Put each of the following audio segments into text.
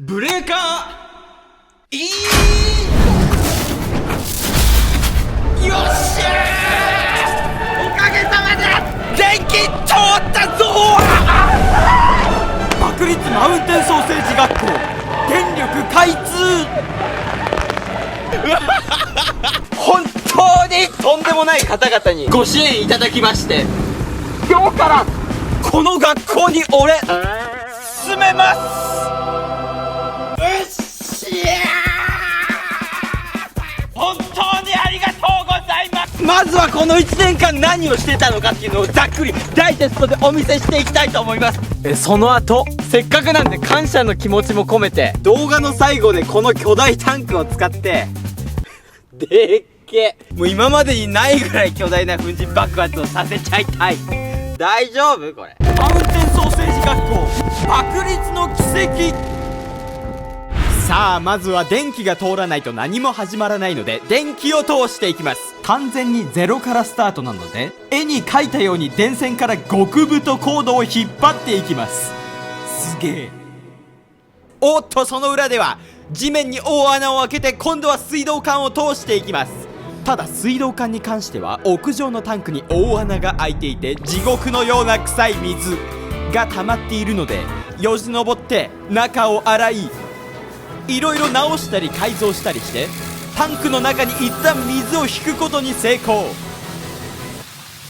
ブレーカーよっしゃー、おかげさまで電気通ったぞー。爆立マウンテンソーセージ学校電力開通本当にとんでもない方々にご支援いただきまして、今日からこの学校に俺進めます。本当にありがとうございます。まずはこの1年間何をしてたのかっていうのをざっくりダイジェストでお見せしていきたいと思います。その後せっかくなんで感謝の気持ちも込めて動画の最後でこの巨大タンクを使ってでっけもう今までにないぐらい巨大な粉塵爆発をさせちゃいたい。大丈夫これ。マウンテンソーセージ学校爆裂の奇跡。さあまずは電気が通らないと何も始まらないので電気を通していきます。完全にゼロからスタートなので絵に描いたように電線から極太コードを引っ張っていきます。すげえ。おっとその裏では地面に大穴を開けて今度は水道管を通していきます。ただ水道管に関しては屋上のタンクに大穴が開いていて地獄のような臭い水が溜まっているのでよじ登って中を洗いいろいろ直したり改造したりしてタンクの中に一旦水を引くことに成功。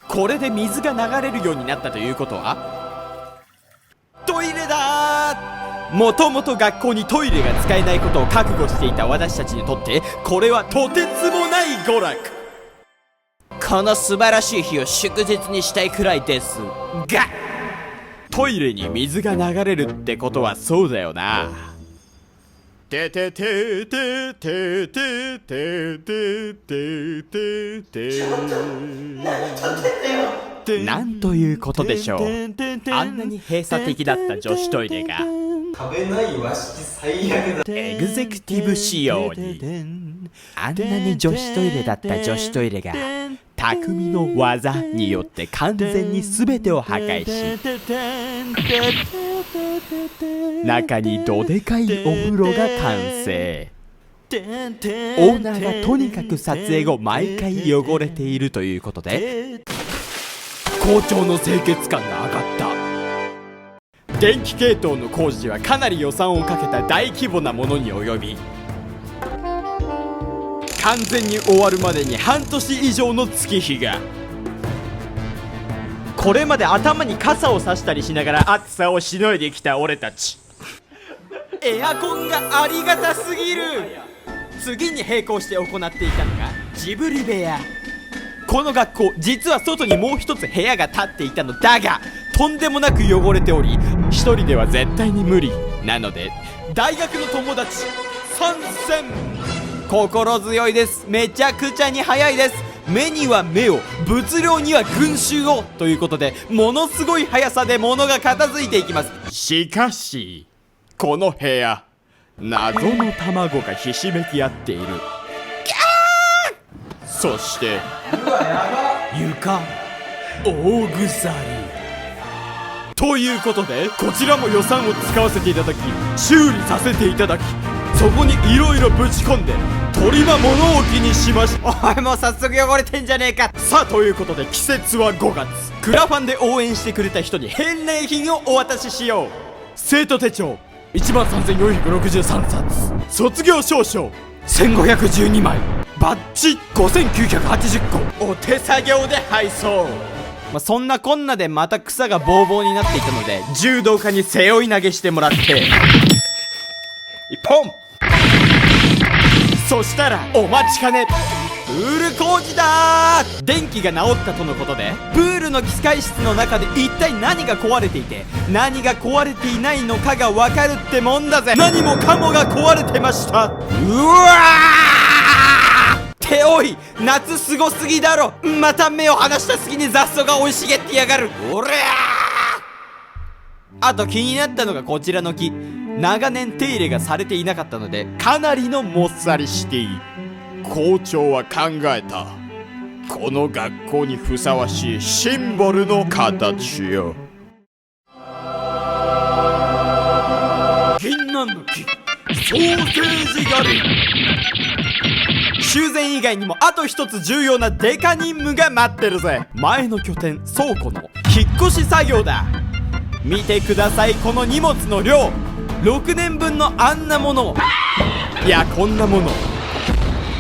これで水が流れるようになったということはトイレだー。もともと学校にトイレが使えないことを覚悟していた私たちにとってこれはとてつもない娯楽。この素晴らしい日を祝日にしたいくらいですが、トイレに水が流れるってことはそうだよな。てててててててててててなんということでしょう。あんなに閉鎖的だった女子トイレが壁ない和式最悪だ。エグゼクティブ仕様に。あんなに女子トイレだった女子トイレが匠の技によって完全に全てを破壊し中にどでかいお風呂が完成。オーナーがとにかく撮影後毎回汚れているということで校長の清潔感が上がった。電気系統の工事はかなり予算をかけた大規模なものに及び完全に終わるまでに半年以上の月日が。これまで頭に傘を差したりしながら暑さをしのいできた俺たち。エアコンがありがたすぎる。次に並行して行っていたのがジブリ部屋。この学校実は外にもう一つ部屋が建っていたのだがとんでもなく汚れており一人では絶対に無理なので大学の友達参戦。心強いです。めちゃくちゃに早いです。目には目を物量には群衆をということでものすごい速さで物が片付いていきます。しかしこの部屋謎の卵がひしめき合っている。そして床大腐りということでこちらも予算を使わせていただき修理させていただきそこにいろいろぶち込んで鳥は物置にしました。おいもう早速汚れてんじゃねえか。さあということで季節は5月。クラファンで応援してくれた人に返礼品をお渡ししよう。生徒手帳13,463冊、卒業証書1512枚、バッジ5980個、お手作業で配送。そんなこんなでまた草がボーボーになっていたので柔道家に背負い投げしてもらって一本。そしたらお待ちかねプール工事だー。電気が治ったとのことでプールの機械室の中で一体何が壊れていて何が壊れていないのかが分かるってもんだぜ。何もかもが壊れてました。うわーっておい夏すごすぎだろ。また目を離した隙に雑草が生い茂ってやがる。おりゃー。あと気になったのがこちらの木、長年手入れがされていなかったのでかなりのもっさりしている。校長は考えた。この学校にふさわしいシンボルの形よ。銀難の木ソーセージ狩り。修繕以外にもあと一つ重要なデカ任務が待ってるぜ。前の拠点倉庫の引っ越し作業だ。見てください、この荷物の量。6年分のあんなもの、いやこんなもの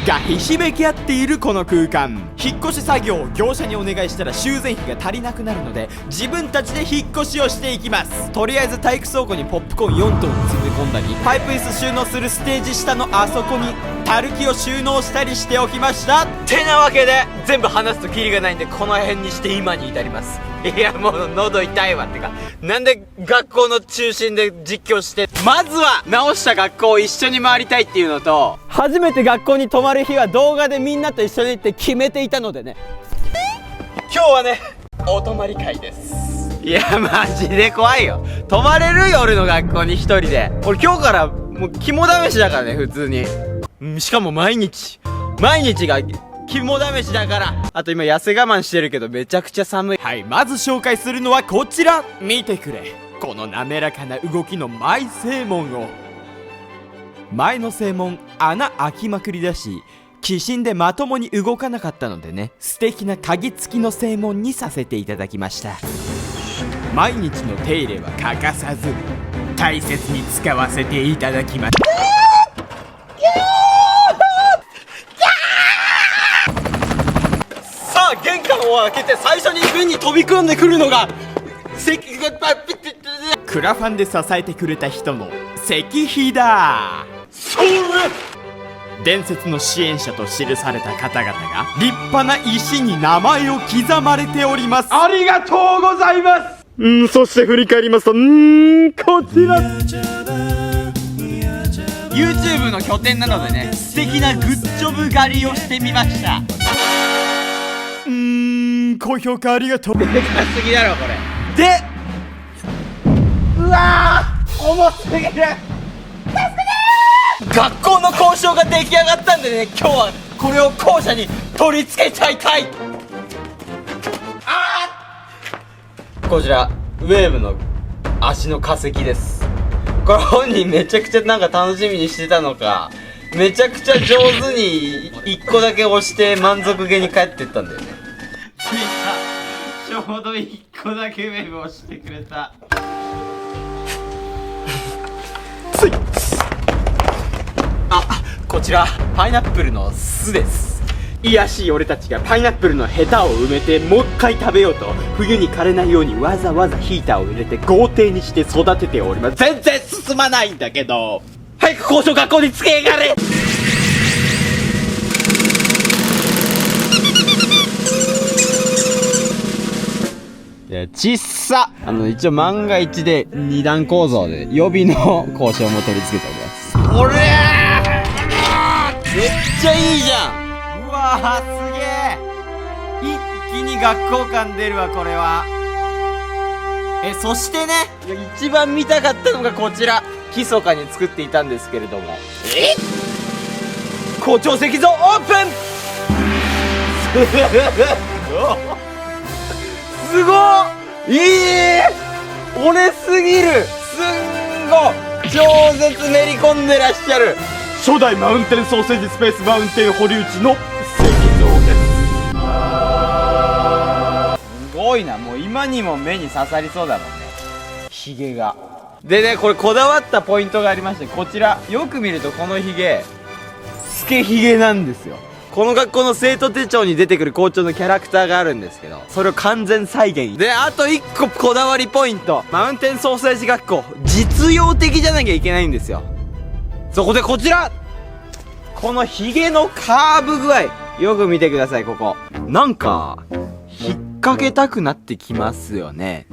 がひしめき合っているこの空間。引っ越し作業を業者にお願いしたら修繕費が足りなくなるので、自分たちで引っ越しをしていきます。とりあえず体育倉庫にポップコーン4トン詰め込んだり、パイプ椅子収納するステージ下のあそこにタルキを収納したりしておきました。てなわけで全部話すとキリがないんで、この辺にして今に至ります。いやもう喉痛いわ。ってかなんで学校の中心で実況して、まずは直した学校を一緒に回りたいっていうのと、初めて学校に泊まる日は動画でみんなと一緒に行って決めていたのでね。今日はねお泊まり会です。いやマジで怖いよ。泊まれる？夜の学校に一人で。俺今日からもう肝試しだからね、普通に。しかも毎日が肝試しだから。あと今痩せ我慢してるけどめちゃくちゃ寒い。はい、まず紹介するのはこちら。見てくれ、この滑らかな動きの前正門を。前の正門穴開きまくりだし、寄進でまともに動かなかったのでね、素敵な鍵付きの正門にさせていただきました。毎日の手入れは欠かさず大切に使わせていただきます。さあ玄関を開けて最初に目に飛び込んでくるのがクラファンで支えてくれた人の石碑だ。それ伝説の支援者と記された方々が立派な石に名前を刻まれております。ありがとうございます。そして振り返りますと、こちら YouTube の拠点なのでね、素敵なグッジョブ狩りをしてみました。高評価ありがとう。でかすぎだろこれ。でうわー重すぎる。学校の交渉が出来上がったんでね、今日はこれを校舎に取り付けちゃいたい。こちらウェーブの足の化石です。これ本人めちゃくちゃなんか楽しみにしてたのか、めちゃくちゃ上手に1個だけ押して満足げに帰ってったんだよね。ちょうど1個だけウェーブ押してくれた。ついこちらパイナップルの巣です。いやしい俺たちがパイナップルのヘタを埋めてもう一回食べようと、冬に枯れないようにわざわざヒーターを入れて豪邸にして育てております。全然進まないんだけど、早く交渉学校につけやがれ。いやちっさ。一応万が一で2段構造で予備の交渉も取り付けております。おれーめっちゃいいじゃん。うわーすげえ、一気に学校感出るわこれは。そしてね、一番見たかったのがこちら、密かに作っていたんですけれども、校長石像オープンすごい俺すぎる。すんご超絶めり込んでらっしゃる。初代マウンテンソーセージスペースマウンテン保留地の石像です。すごいな。もう今にも目に刺さりそうだもんね、ヒゲが。でね、これこだわったポイントがありまして、こちらよく見るとこのヒゲスケヒゲなんですよ。この学校の生徒手帳に出てくる校長のキャラクターがあるんですけど、それを完全再現で、あと1個こだわりポイント。マウンテンソーセージ学校実用的じゃなきゃいけないんですよ。そこでこちら、このヒゲのカーブ具合よく見てください。ここなんか引っ掛けたくなってきますよね。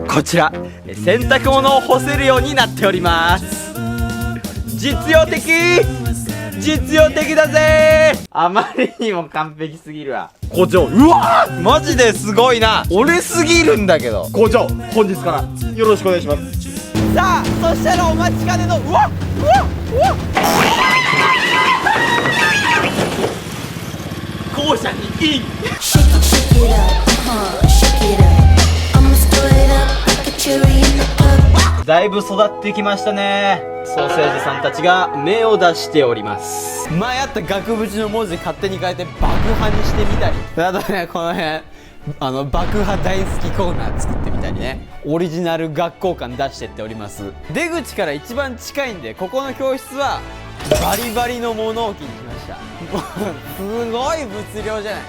こちら洗濯物を干せるようになっております。実用的だぜー。あまりにも完璧すぎるわ校長。うわーマジですごいな。俺すぎるんだけど。校長本日からよろしくお願いします。さあそしたらお待ちかねの校舎にイン。だいぶ育ってきましたね。ソーセージさんたちが芽を出しております。前あった額縁の文字勝手に変えて爆破にしてみたり、あとねこの辺爆破大好きコーナー作ってみたりね、オリジナル学校感出してっております。出口から一番近いんで、ここの教室はバリバリの物置にしました。すごい物量じゃない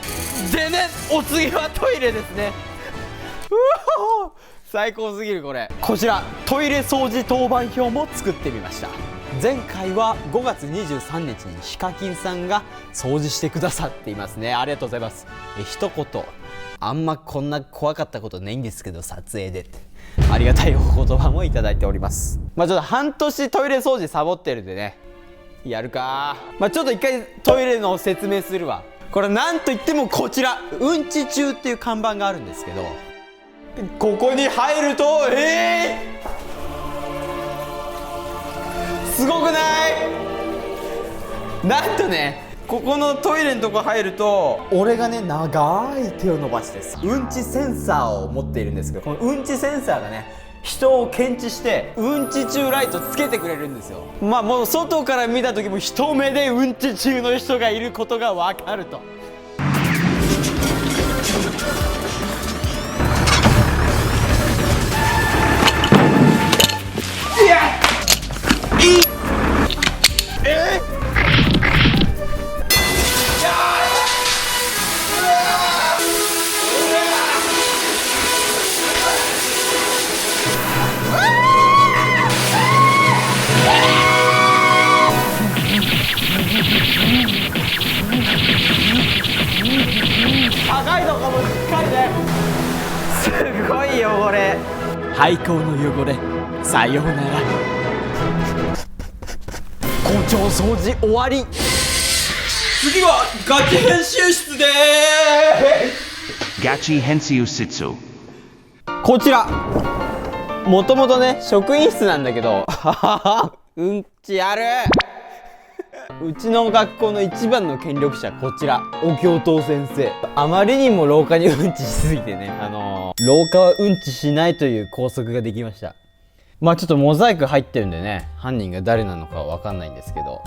でね。お次はトイレですね。うわ最高すぎる。こちらトイレ掃除当番表も作ってみました。前回は5月23日にヒカキンさんが掃除してくださっていますね。ありがとうございます。一言、あんまこんな怖かったことないんですけど撮影でってありがたいお言葉もいただいております。ちょっと半年トイレ掃除サボってるんでね、やるか。ちょっと一回トイレの説明するわ。これなんといってもこちらうんち中っていう看板があるんですけど、ここに入るとすごくない？なんとね、ここのトイレのとこ入ると、俺がね長い手を伸ばしてうんちセンサーを持っているんですけど、このうんちセンサーがね人を検知してうんち中ライトつけてくれるんですよ。もう外から見た時も一目でうんち中の人がいることが分かると。高いとこもしっかりね。すごい汚れ。廃校の汚れ、さようなら。校長掃除終わり。次はガチ編集室でーす。ガチ編集室。こちらもともとね職員室なんだけどうんちある。うちの学校の一番の権力者、こちらお教頭先生。あまりにも廊下にうんちしすぎてね、廊下はうんちしないという校則ができました。ちょっとモザイク入ってるんでね、犯人が誰なのかは分かんないんですけど、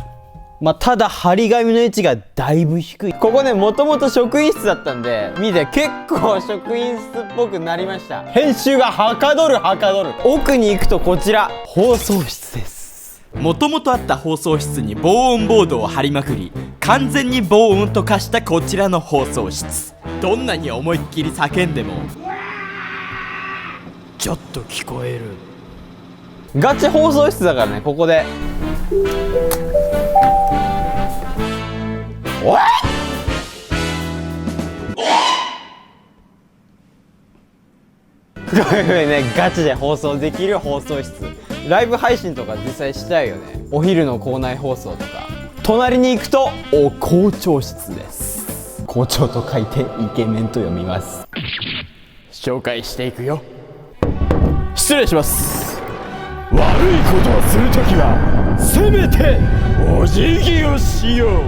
ただ張り紙の位置がだいぶ低い。ここねもともと職員室だったんで、見て結構職員室っぽくなりました。編集がはかどる。奥に行くとこちら放送室です。もともとあった放送室に防音ボードを貼りまくり、完全に防音と化したこちらの放送室。どんなに思いっきり叫んでもちょっと聞こえる。ガチ放送室だからね。ここでおいこれねガチで放送できる放送室。ライブ配信とか実際したいよね。お昼の校内放送とか。隣に行くと校長室です。校長と書いてイケメンと読みます。紹介していくよ。失礼します。悪いことをするときはせめてお辞儀をしよう。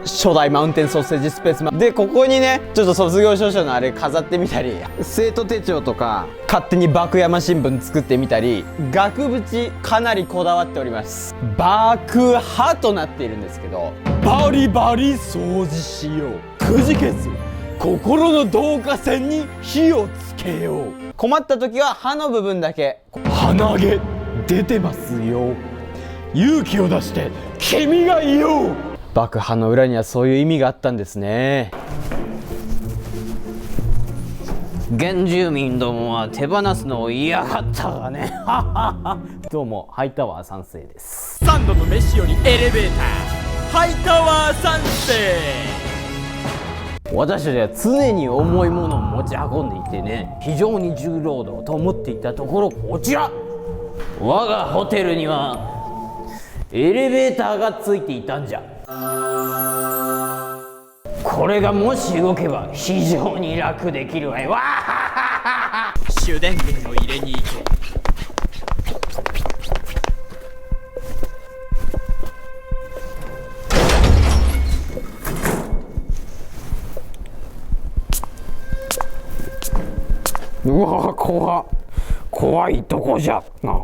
初代マウンテンソーセージスペースマンで、ここにねちょっと卒業証書のあれ飾ってみたり、生徒手帳とか勝手に爆山新聞作ってみたり、額縁かなりこだわっております。爆破となっているんですけど、バリバリ掃除しよう。くじけず心の導火線に火をつけよう。困った時は刃の部分だけ鼻毛出てますよ。勇気を出して君がいよう。爆破の裏にはそういう意味があったんですね。原住民どもは手放すのを嫌がったがねどうもハイタワー3世です。3度の飯よりエレベーターハイタワー3世。私たちは常に重いものを持ち運んでいてね、非常に重労働と思っていたところ、こちら我がホテルにはエレベーターがついていたんじゃ。これがもし動けば非常に楽できるわよ。わは主電源を入れに行け。うわ怖いとこじゃな。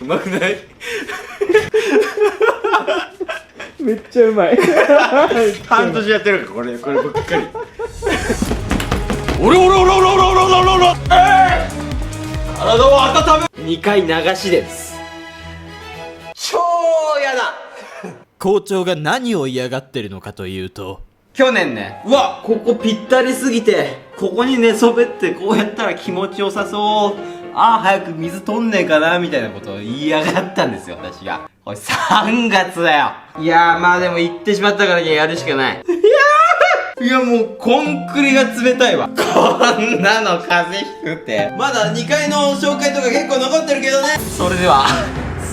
うまくない？めっちゃうまい。半年やってるからこればっかり。おろおろおろおろおろおろおろおろ、体を温め。2回流しです。超やだ。校長が何を嫌がってるのかというと、去年ね、うわここぴったりすぎてここに寝そべってこうやったら気持ちよさそう、ああ早く水取んねえかなみたいなことを言いやがったんですよ私が。これ3月だよ。いやーまあでも言ってしまったからにはやるしかない。いやもうコンクリが冷たいわ。こんなの風邪ひくって。まだ2階の紹介とか結構残ってるけどね。それでは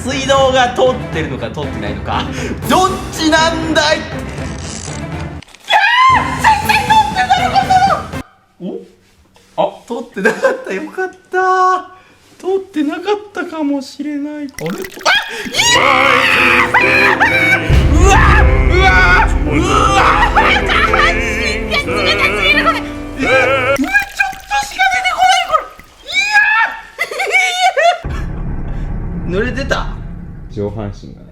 水道が通ってるのか通ってないのか、どっちなんだい。あ、通ってなかった。よかった。通ってなかったかもしれない。あれ？あ、うわうわうわ、下半身が冷たすぎるこれ。ちょっとしか出てこないこれ。いや濡れてた。上半身がね。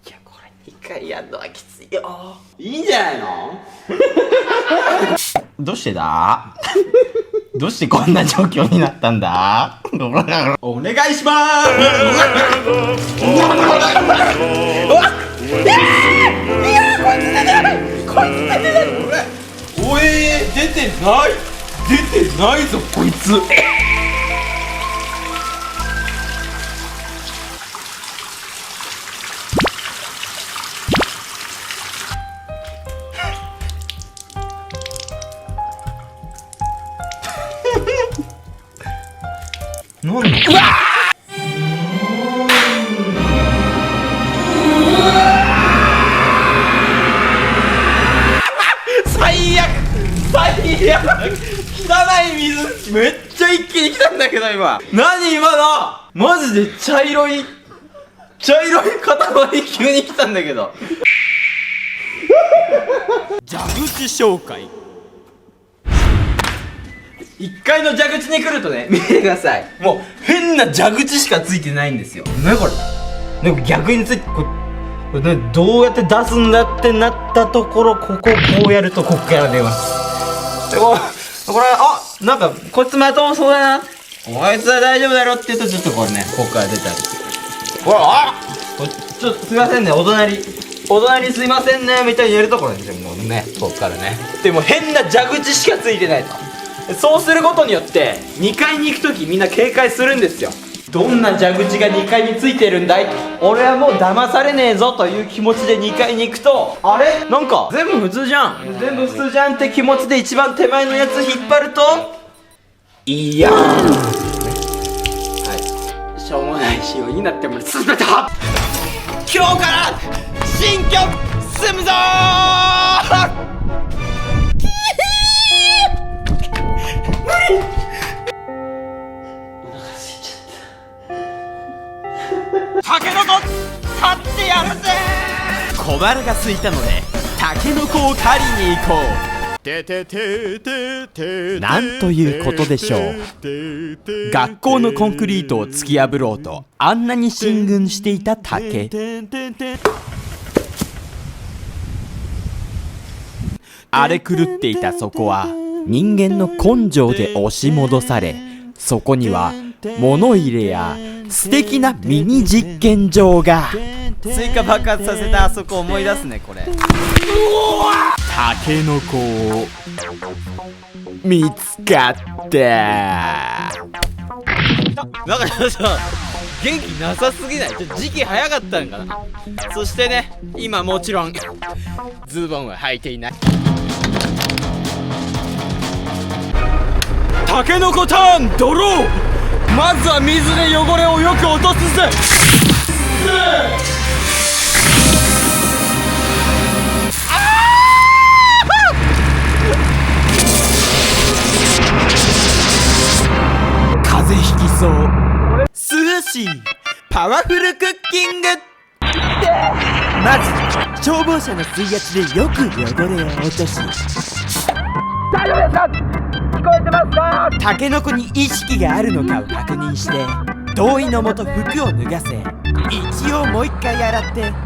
いやこれ2回やるのはきついよ。いいんじゃないの？どうしてだ？どうしてこんな状況になったんだ？お願いしまーす。いやこいつ出てない。こいつ出てない。おい出てない。出てないぞこいつ。なんだ？うわ最悪最悪。汚い水めっちゃ一気に来たんだけど今。何今の？マジで茶色い塊急に来たんだけど。蛇口紹介。1階の蛇口に来るとね、見てください。もう変な蛇口しかついてないんですよ。ねこれ。でも逆についてこれね、どうやって出すんだってなったところ、こうやるとこっから出ます。でこれあ、なんかこいつまともそうだな、こいつは大丈夫だろって言うとちょっとこれね、こっから出たり。ほらあこれちょっとすいませんね、お隣すいませんねみたいにやるところですよ。もうねこっからね。でも変な蛇口しかついてないと。そうすることによって2階に行くときみんな警戒するんですよ。どんな蛇口が2階についてるんだい、俺はもう騙されねえぞという気持ちで2階に行くと、あれなんか全部普通じゃんって気持ちで一番手前のやつ引っ張るといやー、はい、しょうもない仕様になっても進めた。今日から新居住むぞー。タケノコ買ってやるぜ。小腹が空いたのでタケノコを狩りに行こなんということでしょう。学校のコンクリートを突き破ろうとあんなに進軍していた竹。荒れ狂っていたそこは人間の根性で押し戻され、そこには物入れや素敵なミニ実験場が。追加爆発させたあそこ思い出すねこれ。タケノコを見つかった。なんかちょっと元気なさすぎない？ちょっと時期早かったんかな。そしてね、今もちろんズボンは履いていない。タケノコターンドロー。まずは水で汚れをよく落とすぜ。風邪ひきそう。涼しいパワフルクッキング。まず消防車の水圧でよく汚れを落とし。大丈夫ですか？聞こえてますか？タケノコに意識があるのかを確認して、同意のもと服を脱がせ、一応もう一回洗って。でも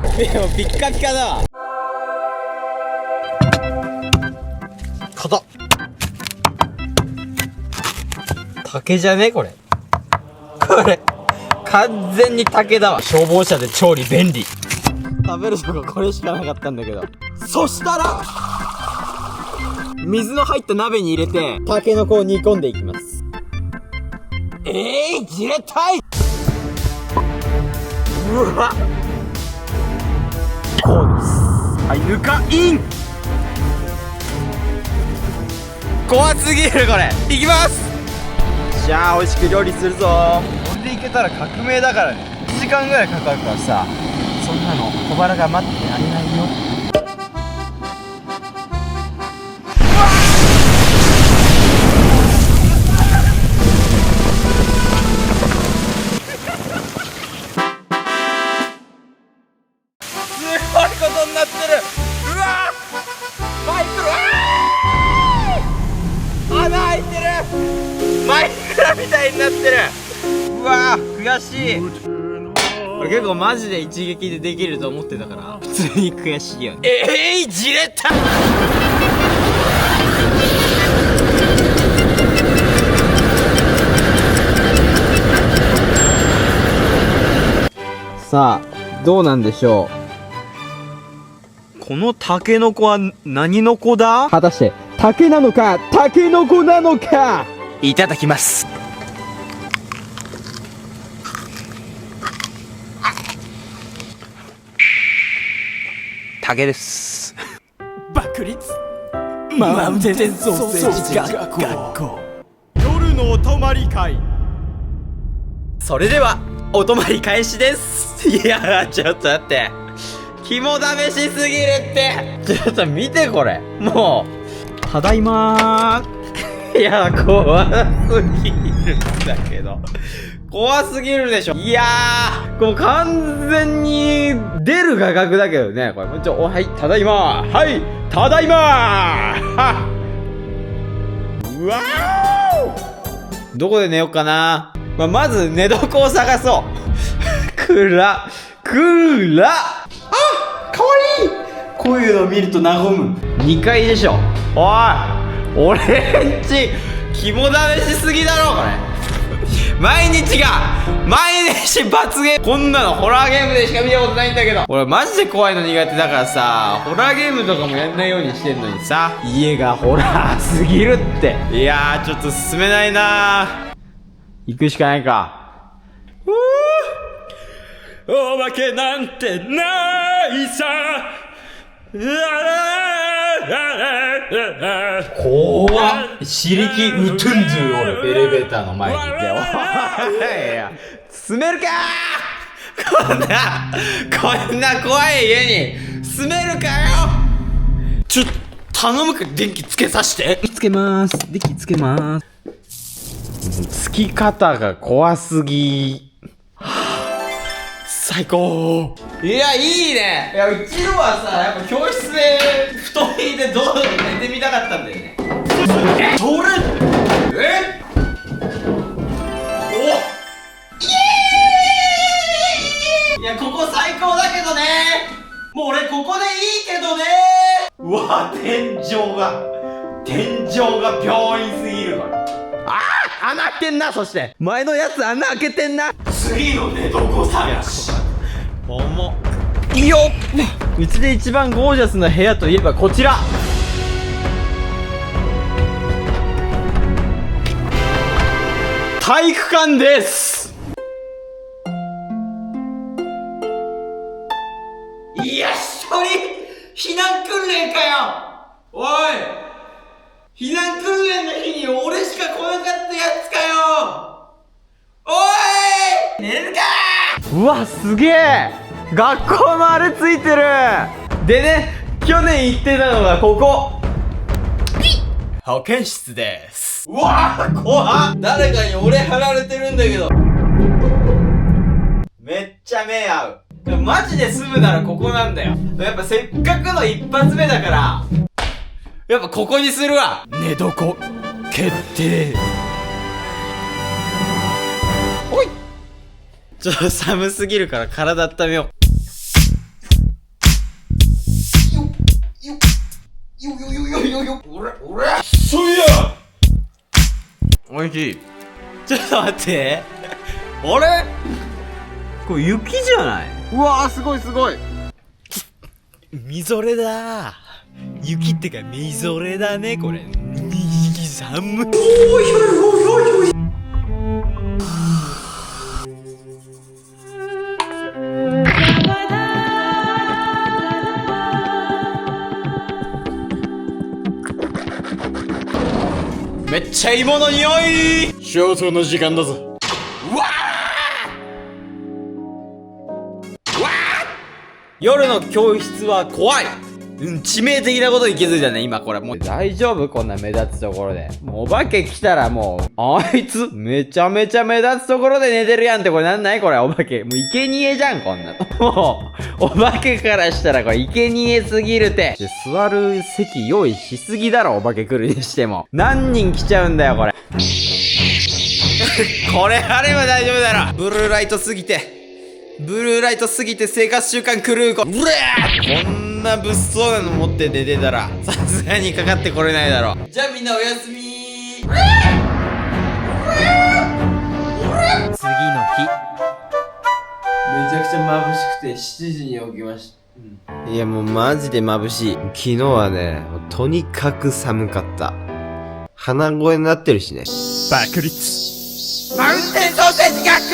ピッカピカだわ。硬っ。竹じゃねこれ。これ完全に竹だわ。消防車で調理便利。食べるとここれしかなかったんだけど。そしたら水の入った鍋に入れてタケノコを煮込んでいきます。じれったい。うわ、こうです。はい、ぬかイン。怖すぎるこれ。いきます。じゃあ美味しく料理するぞ。これでいけたら革命だからね。1時間ぐらいかかるからさ、そんなの小腹が待ってられないよ。すごいことになってる。うわー、マイクロ、穴開いてる。マイクラみたいになってる。うわー、悔しい。これ結構マジで一撃でできると思ってたから普通に悔しいよね。じれった。さあどうなんでしょう。このタケノコは何の子だ？果たして竹なのかタケノコなのか。いただきます。竹です。爆裂マウンテンソーセージ学校。夜のお泊まり会。それではお泊まり開始です。いやちょっと待って、肝試しすぎるって。ちょっと見てこれ、もうただいまー。いや怖すぎるんだけど、怖すぎるでしょ。いやー、こう完全に出る画角だけどね。これはい、ただいまー。はい、ただいまー。うわー、どこで寝ようかな。まず寝床を探そう。くらあ、かわいい。こういうのを見ると和む。2階でしょ。おい、俺んち肝試しすぎだろこれ。毎日罰ゲーム。こんなのホラーゲームでしか見たことないんだけど、俺マジで怖いの苦手だからさ、ホラーゲームとかもやんないようにしてんのにさ、家がホラーすぎるって。いやーちょっと進めないなー。行くしかないか。おまけなんてないさ。怖っ。シリキウトゥンドゥ俺エレベーターの前にいて。いや住めるかー。こんな怖い家に住めるかよ。ちょっと頼むから電気つけさして。つけまーす。電気つけまーす。つき方が怖すぎ。さ最高。いや、いいね。いや、うちのはさ、やっぱ教室で布団引いてどう寝てみたかったんだよね。それいや、ここ最高だけどね。もう俺ここでいいけどね。うわ、天井が病院すぎるわ。穴開けてんな。そして前のやつ穴開けてんな。次の寝床探し。重っ。よっ。うちで一番ゴージャスな部屋といえばこちら。体育館です。いや、一人避難訓練かよ。おい、避難訓練の日に俺しか来なかったやつかよ。おい、寝れるか。うわ、すげえ。学校のあれついてる。でね、去年行ってたのがここ保健室です。うわー、怖っ。誰かに俺貼られてるんだけど。めっちゃ目合う。でもマジで住むならここなんだよ。やっぱせっかくの一発目だからやっぱここにするわ。寝床決定。おい、ちょっと寒すぎるから体温めよう。そういや、おいしい。ちょっと待って。あれ、これ雪じゃない？うわー、すごいすごい。みぞれだ。雪ってかみぞれだね、これ。寒い。おいおいおいおい。めっちゃ芋の匂い。消灯の時間だぞ。うわー、うわー。夜の教室は怖い。致命的なことに気づいたね、今これ。もう大丈夫？こんな目立つところで。もうお化け来たらもう、あいつ、めちゃめちゃ目立つところで寝てるやんって。これなんないこれ、お化け。もう生贄じゃん、こんなの。もう、お化けからしたらこれ生贄すぎるて。座る席用意しすぎだろ、お化け来るにしても。何人来ちゃうんだよ、これ。これあれば大丈夫だろ。ブルーライトすぎて生活習慣狂う子。うらー、こんな物騒なの持って寝てたらさすがにかかってこれないだろ。じゃあみんなおやすみー。次の日、めちゃくちゃ眩しくて7時に起きました。いやもうマジで眩しい。昨日はね、とにかく寒かった。鼻声になってるしね。爆裂マウンテンソーセージ学校。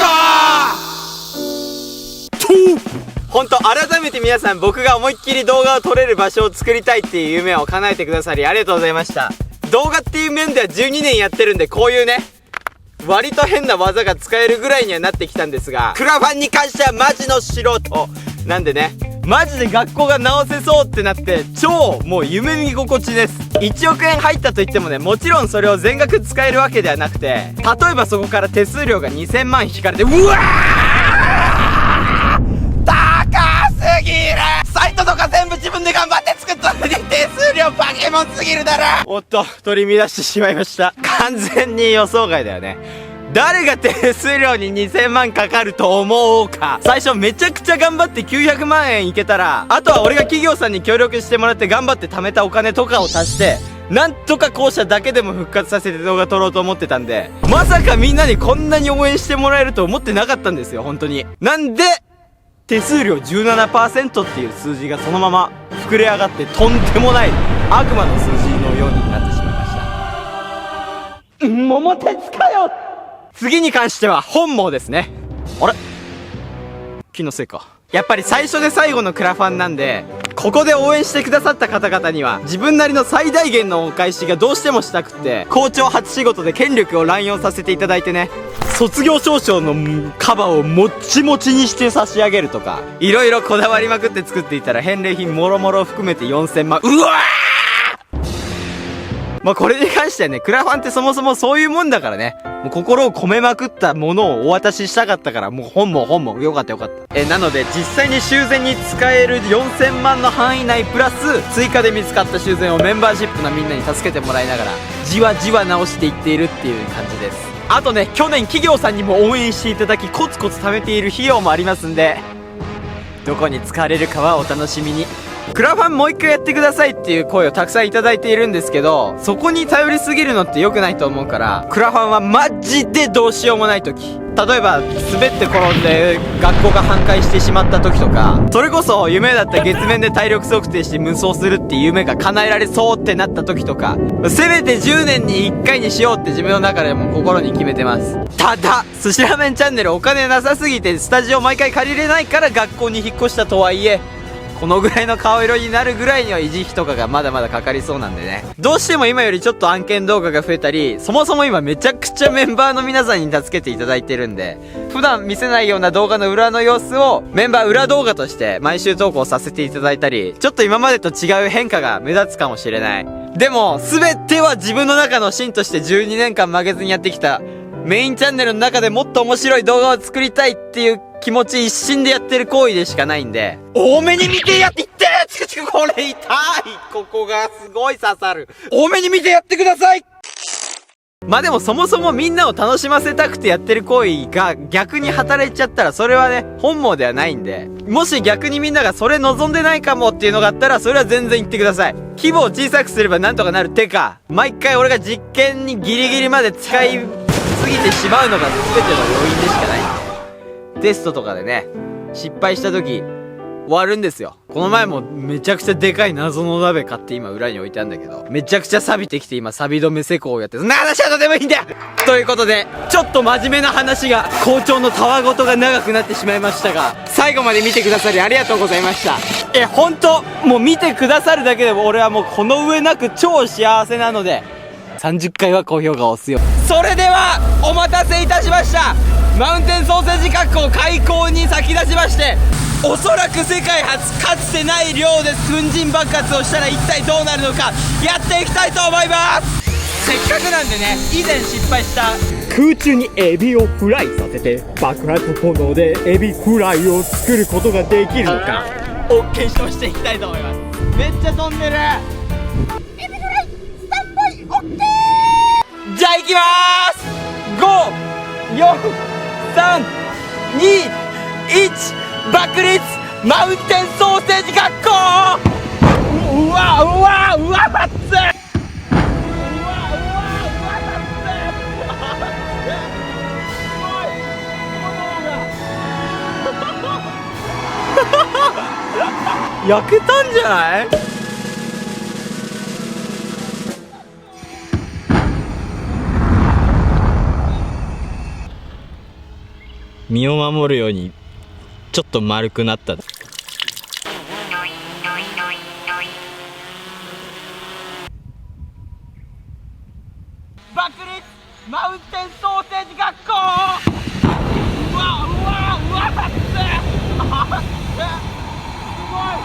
ほんと改めて皆さん、僕が思いっきり動画を撮れる場所を作りたいっていう夢を叶えてくださりありがとうございました。動画っていう面では12年やってるんで、こういうね割と変な技が使えるぐらいにはなってきたんですが、クラファンに関してはマジの素人なんでね、マジで学校が直せそうってなって超もう夢見心地です。1億円入ったと言ってもね、もちろんそれを全額使えるわけではなくて、例えばそこから手数料が2000万引かれて、うわー高すぎる。サイトとか全部自分で頑張って作ったのに手数料バケモンすぎるだろ。おっと、取り乱してしまいました。完全に予想外だよね。誰が手数料に2000万かかると思うか。最初めちゃくちゃ頑張って900万円いけたら、あとは俺が企業さんに協力してもらって頑張って貯めたお金とかを足して、なんとか校舎だけでも復活させて動画撮ろうと思ってたんで、まさかみんなにこんなに応援してもらえると思ってなかったんですよ、本当に。なんで手数料 17% っていう数字がそのまま膨れ上がってとんでもない悪魔の数字のようになってしまいました。桃鉄かよ。次に関しては本望ですね。あれ、気のせいか。やっぱり最初で最後のクラファンなんで、ここで応援してくださった方々には自分なりの最大限のお返しがどうしてもしたくって、校長初仕事で権力を乱用させていただいてね、卒業証書のカバーをもっちもちにして差し上げるとか、いろいろこだわりまくって作っていたら返礼品もろもろ含めて4000万。うわまあこれに関してはね、クラファンってそもそもそういうもんだからね。もう心を込めまくったものをお渡ししたかったから、もう本もよかったよかった。なので実際に修繕に使える4000万の範囲内プラス、追加で見つかった修繕をメンバーシップのみんなに助けてもらいながら、じわじわ直していっているっていう感じです。あとね、去年企業さんにも応援していただき、コツコツ貯めている費用もありますんで、どこに使われるかはお楽しみに。クラファンもう一回やってくださいっていう声をたくさんいただいているんですけど、そこに頼りすぎるのって良くないと思うから、クラファンはマジでどうしようもない時、例えば滑って転んで学校が半壊してしまった時とか、それこそ夢だった月面で体力測定して無双するっていう夢が叶えられそうってなった時とか、せめて10年に1回にしようって自分の中でも心に決めてます。ただ寿司ラーメンチャンネルお金なさすぎてスタジオ毎回借りれないから学校に引っ越したとはいえ、このぐらいの顔色になるぐらいには維持費とかがまだまだかかりそうなんでね。どうしても今よりちょっと案件動画が増えたり、そもそも今めちゃくちゃメンバーの皆さんに助けていただいてるんで、普段見せないような動画の裏の様子をメンバー裏動画として毎週投稿させていただいたり、ちょっと今までと違う変化が目立つかもしれない。でも全ては自分の中の芯として12年間負けずにやってきたメインチャンネルの中でもっと面白い動画を作りたいっていう気持ち一心でやってる行為でしかないんで、多めに見てやっていってこれ痛い、ここがすごい刺さる。多めに見てやってください。まあでもそもそもみんなを楽しませたくてやってる行為が逆に働いちゃったらそれはね、本望ではないんで、もし逆にみんながそれ望んでないかもっていうのがあったら、それは全然言ってください。規模を小さくすればなんとかなる。てか毎回俺が実験にギリギリまで使いすぎてしまうのが全ての要因でしかないんで、テストとかでね、失敗した時終わるんですよ。この前もめちゃくちゃでかい謎の鍋買って今裏に置いてあるんだけど、めちゃくちゃ錆びてきて今錆び止め施工をやってる。そんな話はどうでもいいんだよということで、ちょっと真面目な話が、校長のたわごとが長くなってしまいましたが、最後まで見てくださりありがとうございました。ほんともう見てくださるだけでも俺はもうこの上なく超幸せなので、30回は高評価を押すよ。それではお待たせいたしました。マウンテンソーセージ学校開校に先立ちまして、おそらく世界初かつてない量で粉塵爆発をしたら一体どうなるのかやっていきたいと思います。せっかくなんでね、以前失敗した空中にエビをフライさせて爆発炎でエビフライを作ることができるのかを検証していきたいと思います。めっちゃ飛んでる。エビフライスタンバイオッケー。じゃあ行きまーす。5、4、3、2、1、爆裂マウンテンソーセージ学校。うわバッツ。焼けたんじゃない？身を守るようにちょっと丸くなった。爆裂マウンテンソーセージ学校。